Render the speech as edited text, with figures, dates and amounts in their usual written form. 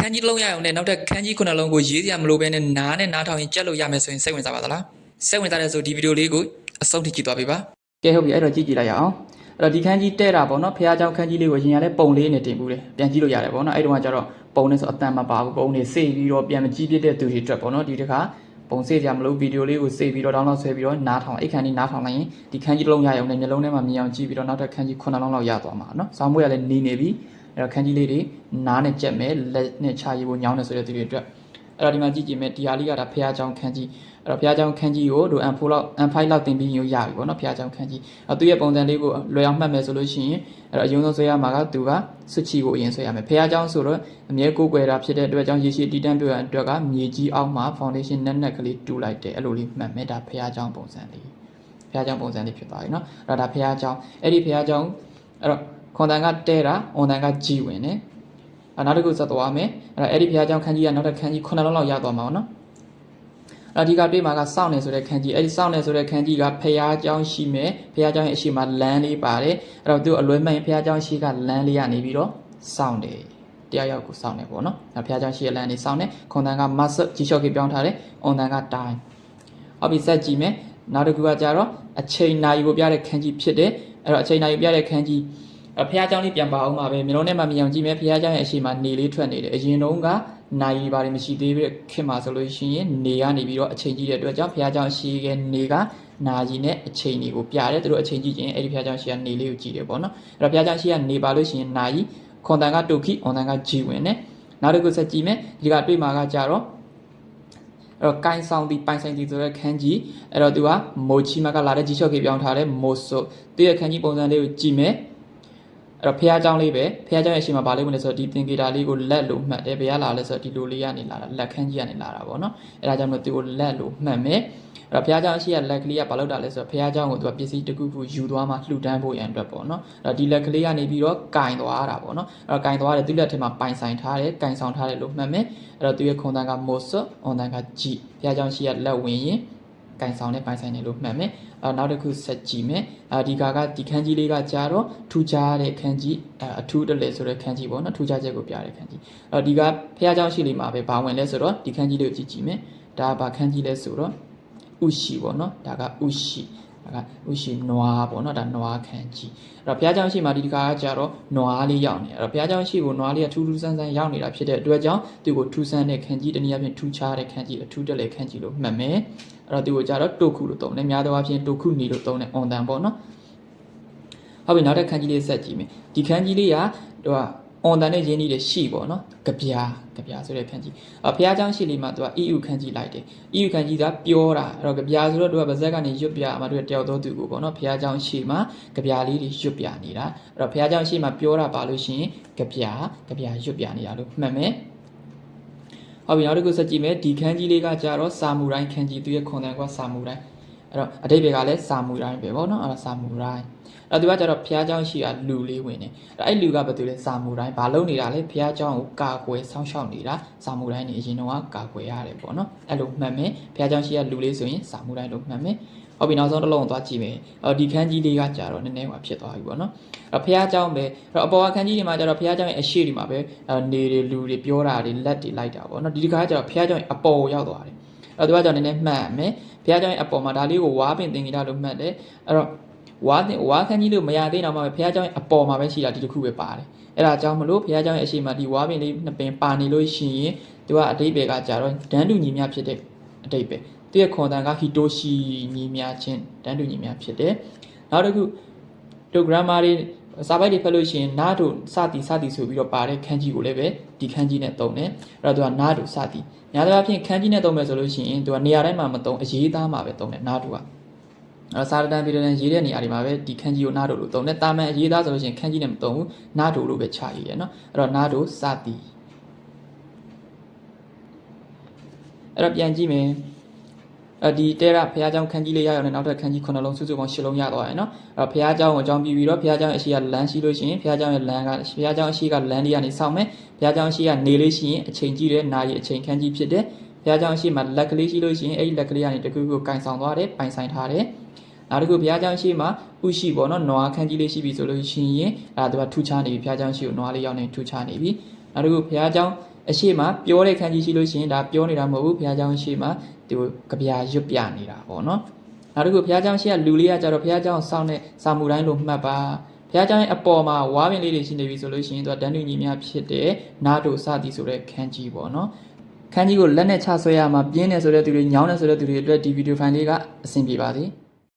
န်းကြီးလုံးရအောင်နဲ့နောက်ထပ်ခန်းကြီး9လုံးကိုရေးစရာမလိုဘဲနဲ့နားနဲ့နားထောင်ရင်ကြက်လို့ရမယ်ဆိုရင်စိတ်ဝင်စားပါသလားစိတ်ဝင်စားတဲ့ဆိုဒီဗီဒီယိုလေးကိုအဆုံးထိကြည့်သွားပေးပါကဲဟုတ်ပြီအဲ့တော့ကြည့်လိုက်ရအောင်အဲ့တော့ဒီခန်းကြီးတဲ့တာပေါ့နော်ဖះเจ้าခန်းကြီးလေးကိုရင်ရလဲပုံလေးနဲ့တင်ဘူးတယ်ပြန်ကြည့်လို့ရတယ်ပေါ့နော်အဲ့တုန်းကကျတော့ပုံနဲ့ဆိုအတန်မပါဘူးပုံနေစေပြီးတော့ပြန်မကြည့်ပြတဲ့သူတွေအတွက်ပေါ့နော်ဒီတစ်ခါပုံစေကြမလို့ဗီဒီယိုလေးကိုစေပြီးတော့ download ဆွဲပြီးတော့နားထောင်အိတ်ခန်းကြီးနားထောင်လိုက်ရင်ဒီခန်းကြီးတစ်လုံးရအောင်နဲ့မျိုးလုံးထဲမှာမြင်အောင်ကြည့်ပြီးတော့နောက်ထပ်ခန်းကြီး9လုံးလောက်ရသွားမှာနော်စောင်းမွေးရလဲနေနေပြီအဲ့တော့ခန်းကြီးလေးတွေနားနဲ့ကြက်မယ်လက်နဲ့ချရေးဖို့ညောင်းနေဆိုတဲ့သူတွေအတွက်အဲ့တော့ဒီမှာကြည့်ကြည့်မယ်ဒီဟာလေးကဒါဖះเจ้าခန်းကြီးအဲ့တော့ဖះเจ้าခန်းကြီးကိုတို့ M4 လောက် M5 လောက်တင်ပြီးရပြီပေါ့နော်ဖះเจ้าခန်းကြီးအဲ့သူရဲ့ပုံစံလေးကိုလွယ်အောင်မှတ်မယ်ဆိုလို့ရှိရင်အဲ့တော့အရင်ဆုံးဆွဲရမှာကသူကစွတ်ချီကိုအရင်ဆွဲရမယ်ဖះเจ้าဆိုတော့အမြဲကိုယ်ကွယ်တာဖြစ်တဲ့အတွက်ကြောင့်ရေရှည်တီးတန်းပြရတဲ့အတွက်ကမြေကြီးအောက်မှာ foundation နက်ကလေးတူလိုက်တယ်အဲ့လိုလေးမှတ်မယ်ဒါဖះเจ้าပုံစံလေးဖះเจ้าပုံစံလေးဖြစ်သွားပြီနော်အဲ့တော့ဒါဖះเจ้าအဲ့ဒီဖះเจ้าအဲ့တော့ခွန်တန်ကတဲတာအွန်တန်ကကြီးဝင်တယ်နောက်တစ်ခုဆက်သွားမယ်အဲ့ဒီဖះเจ้าခန်းကြီးကနောက်ထပ်ခန်းကြီး9လုံးလောက်ရသွားမှာပေါ့နော်အဓိကတွေ့မှာကစောင့်နေဆိုတဲ့ခန်းကြီးအဲ့ဒီစောင့်နေဆိုတဲ့ခန်းကြီးကဖះเจ้าရှိမယ်ဖះเจ้าရဲ့အရှိမလမ်းလေးပါတယ်အဲ့တော့သူအလွဲမှန်ဖះเจ้าရှိကလမ်းလေးကနေပြီးတော့စောင့်တယ်တရားရောက်ကိုစောင့်နေပေါ့နော်ဖះเจ้าရှိရဲ့လမ်းလေးစောင့်နေခွန်တန်ကမတ်ကြီးလျှော့ကေပြောင်းထားတယ်အွန်တန်ကတိုင်းဟုတ်ပြီဆက်ကြည့်မယ်နောက်တစ်ခုကကြတော့အချိန်နာရီကိုပြတဲ့ခန်းကြီးဖြစ်တယ်အဲ့တော့အချိန်နာရီပြတဲ့ခန်းကြီးဖះเจ้าလေးပြန်ပါအောင်ပါပဲမျိုးလုံးထဲမှာမြင်အောင်ကြည့်မယ်ဖះเจ้าရဲ့အရှိမနေလေးထွက်နေတယ်အရင်တုန်းကနိုင်ပါတယ်မရှိသေးဘူးခင်မှာဆိုလို့ရှိရင်နေကနေပြီးတော့အချိန်ကြီးတဲ့အတွက်ကြောင့်ဖះเจ้าရှိကနေကနာကြီးနဲ့အချိန်ကြီးကိုပြတယ်သူတို့အချိန်ကြီးချင်းအဲ့ဒီဖះเจ้าရှိကနေလေးကိုကြည့်တယ်ပေါ့နော်အဲ့တော့ဖះเจ้าရှိကနေပါလို့ရှိရင်နာကြီးခွန်တန်ကတုခိအွန်တန်ကဂျီဝင်တယ်နောက်တစ်ခုဆက်ကြည့်မယ်ဒီကတွေ့မှာကကြတော့အဲ့တော့ကိုင်းဆောင်ဒီပိုင်ဆိုင်ဒီဆိုတဲ့ခန်းကြီးအဲ့တော့သူကမိုချီမကလာတဲ့ဂျီချော့ကေပြောင်းထားတဲ့မိုဆိုသူရဲ့ခန်းကြီးပုံစံလေးကိုကြည့်မယ်အဲ့တော့ဖះเจ้าလေးပဲဖះเจ้าရဲ့အရှိမဘာလေးဝင်လဲဆိုတော့ဒီသင်္ကေတလေးကိုလက်လို့မှတ်တယ်ဘယ်ကလာလဲဆိုတော့ဒီလိုလေးကနေလာတာလက်ခန်းကြီးကနေလာတာပေါ့နော်အဲ့ဒါကြောင့်မို့သူကိုလက်လို့မှတ်မယ်အဲ့တော့ဖះเจ้าအရှိကလက်ကလေးကဘာလို့တာလဲဆိုတော့ဖះเจ้าကိုသူကပစ္စည်းတစ်ခုခုယူသွားမှလှူဒန်းဖို့ရန်အတွက်ပေါ့နော်အဲ့တော့ဒီလက်ကလေးကနေပြီးတော့ကင်သွားတာပေါ့နော်အဲ့တော့ကင်သွားတယ်သူလက်ထဲမှာပိုင်ဆိုင်ထားတယ်ကင်ဆောင်ထားတယ်လို့မှတ်မယ်အဲ့တော့သူရဲ့ခွန်တန်ကမိုဆော့အွန်တန်ကဂျီဖះเจ้าရှိကလက်ဝင်ရင်ကင်ဆောင်နဲ့ပိုင်ဆိုင်တယ်လို့မှတ်မယ်နောက်တစ်ခုဆက်ကြည့်မယ်ဒီကဒီခန်းကြီးလေးကကြာတော့ထူခြားတဲ့ခန်းကြီးအထူးတလဲဆိုတဲ့ခန်းကြီးပေါ့နော်ထူခြားချက်ကိုပြတဲ့ခန်းကြီးဒီကဖះเจ้าရှိလေးမှာပဲဘာဝင်လဲဆိုတော့ဒီခန်းကြီးလေးကိုကြည့်မယ်ဒါကဘာခန်းကြီးလဲဆိုတော့ဥရှိပေါ့နော်ဒါကဥရှိနွားပေါ့နော်ဒါနွားခန်းကြီးအဲ့တော့ဘုရားကျောင်းရှိမှာဒီကကြာတော့နွားလေးရောက်နေအဲ့တော့ဘုရားကျောင်းရှိကိုနွားလေးကထူးထူးဆန်းဆန်းရောက်နေတာဖြစ်တဲ့အတွက်ကြောင့်သူ့ကိုထူးဆန်းတဲ့ခန်းကြီးတနည်းအားဖြင့်ထူးခြားတဲ့ခန်းကြီးအထူးတက်လေခန်းကြီးလို့မှတ်မယ်အဲ့တော့သူ့ကိုကြာတော့တိုခုလို့သုံးတယ်များသောအားဖြင့်တိုခုနီလို့သုံးတယ်အွန်တန်ပေါ့နော်ဟုတ်ပြီနောက်တဲ့ခန်းကြီးလေးဆက်ကြည့်မယ်ဒီခန်းကြီးလေးကသူကအွန်တန်နဲ့ရင်းနှီးတဲ့ရှိပေါ့နော်ကြပြာဆိုတဲ့ခန်းကြီးဘုရားကျောင်းရှိလေးမှာသူက EU ခန်းကြီးလိုက်တယ် EU ခန်းကြီးကပြောတာအဲ့တော့ကြပြာဆိုတော့သူကဗဇက်ကနေရွတ်ပြအမှသူကတယောက်တော့သူကိုပေါ့နော်ဘုရားကျောင်းရှိမှာကြပြာလေးတွေရွတ်ပြနေတာအဲ့တော့ဘုရားကျောင်းရှိမှာပြောတာပါလို့ရှိရင်ကြပြာရွတ်ပြနေတာလို့မှတ်မယ်ဟုတ်ပြီနောက်တစ်ခုဆက်ကြည့်မယ်ဒီခန်းကြီးလေးကကြာတော့စာမူတိုင်းခန်းကြီးသူရဲ့ခွန်တန်ကစာမူတိုင်းအဲ့တော့အတိတ်တွေကလည်းစာမူတိုင်းပဲပေါ့နော်အဲ့တော့စာမူတိုင်းအဲ့သူကကျတော့ဘုရားကျောင်းရှိကလူလေးဝင်နေအဲ့လူကဘာတူလဲစာမူတိုင်းဘာလုပ်နေတာလဲဘုရားကျောင်းကိုကာကွယ်စောင့်ရှောက်နေတာစာမူတိုင်းနေအရင်တော့ကာကွယ်ရတယ်ပေါ့နော်အဲ့လိုမှတ်မယ်ဘုရားကျောင်းရှိကလူလေးဆိုရင်စာမူတိုင်းလို့မှတ်မယ်ဟုတ်ပြီနောက်ဆုံးတစ်လုံးသွားကြည့်မယ်ဒီခန်းကြီးလေးကကြာတော့နည်းနည်းပါဖြစ်သွားပြီပေါ့နော်အဲ့ဘုရားကျောင်းပဲအဲ့အပေါ်ကခန်းကြီးတွေမှာကျတော့ဘုရားကျောင်းရဲ့အရှိတွေမှာပဲနေတွေလူတွေပြောတာတွေလက်တွေလိုက်တာပေါ့နော်ဒီတစ်ခါကျတော့ဘုရားကျောင်းရဲ့အပေါ်ရောက်သွားတယ်အဲ့သူကကျတော့နည်းနည်းမှတ်မယ်ဘုရားကျောင်းရဲ့အပေါ်မှာဒါလေးကိုဝါပင်သင်္ကေတလို့မှတ်တယ်အဲ့တော့ဝါခန်းကြီးလို့မရသေးတော့မှဘုရားကျောင်းရဲ့အပေါ်မှာပဲရှိတာဒီတစ်ခုပဲပါတယ်အဲ့ဒါကြောင့်မလို့ဘုရားကျောင်းရဲ့အရှိမဒီဝါပင်လေးနှစ်ပင်ပါနေလို့ရှိရင်သူကအတိတ်ပဲကကြာတော့ဒန်းတူညီများဖြစ်တဲ့အတိတ်ပဲသူရဲ့ခွန်တန်ကဟီတိုရှီညီများချင်းဒန်းတူညီများဖြစ်တယ်နောက်တစ်ခုတို့ grammar တွေစာပိုက်တွေဖတ်လို့ရှိရင်နာတို့စသည်ဆိုပြီးတော့ပါတဲ့ခန်းကြီးကိုလည်းပဲဒီခန်းကြီးနဲ့သုံးတယ်အဲ့တော့သူကနာတို့စသည်ညာတစ်ဖြင့်ခန်းကြီးနဲ့သုံးမယ်ဆိုလို့ရှိရင်သူကနေရာတိုင်းမှာမသုံးအရေးသားမှာပဲသုံးတယ်နာတို့ကစာရတန်ပြည်တော်ရေးတဲ့နေရာတွေမှာပဲဒီခန်းကြီးကိုနားတို့လို့သုံးတယ်တာမန်အရေးသားဆိုလို့ရှိရင်ခန်းကြီးနဲ့မသုံးဘူးနားတို့လို့ပဲခြာရေးရနော်အဲ့တော့နားတို့စသည်အဲ့တော့ပြန်ကြည့်မယ်ဒီတဲရဘုရားကျောင်းခန်းကြီးလေးရအောင်နောက်ထပ်ခန်းကြီး9လုံးစုစုပေါင်း10လုံးရသွားတယ်နော်အဲ့တော့ဘုရားကျောင်းကိုအကြောင်းပြီးတော့ဘုရားကျောင်းရဲ့အရှိကလမ်းရှိလို့ရှိရင်ဘုရားကျောင်းရဲ့လမ်းကဘုရားကျောင်းအရှိကလမ်းလေးကနေစောင့်မယ်ဘုရားကျောင်းအရှိကနေလေးရှိရင်အချိန်ကြီးတဲ့နာရီအချိန်ခန်းကြီးဖြစ်တယ်ဘုရားကျောင်းအရှိမှာလက်ကလေးရှိလို့ရှိရင်အဲ့ဒီလက်ကလေးကနေတခုခုကင်ဆောင်သွားတယ်ပိုင်ဆိုင်ထားတယ်နောက်တစ်ခုဘုရားကျောင်းရှိမှာဥရှိပေါ့နော်နွားခန်းကြီးလေးရှိပြီဆိုလို့ရှိရင်သူကထူခြားနေပြီဘုရားကျောင်းရှိကိုနွားလေးရောက်နေထူခြားနေပြီနောက်တစ်ခုဘုရားကျောင်း အရှိမပြောတဲ့ခန်းကြီးရှိလို့ရှိရင်ဒါပြောနေတာမဟုတ်ဘူးဘုရားကျောင်းအရှိမသူကဗျာရွတ်ပြနေတာပေါ့နော်နောက်တစ်ခုဘုရားကျောင်းရှိကလူလေးကကြတော့ဘုရားကျောင်းစောင့်တဲ့စာမှုတိုင်းလို့မှတ်ပါဘုရားကျောင်းရဲ့အပေါ်မှာဝါပင်လေးတွေရှိနေပြီဆိုလို့ရှိရင်သူကတန်တူညီများဖြစ်တဲ့နာတို့စသည်ဆိုတဲ့ခန်းကြီးပေါ့နော်ခန်းကြီးကိုလက်နဲ့ချဆွဲရမှာပြင်းနေဆိုတဲ့သူတွေညောင်းနေဆိုတဲ့သူတွေအတွက်ဒီဗီဒီယိုဖိုင်လေးကအဆင်ပြေပါစေ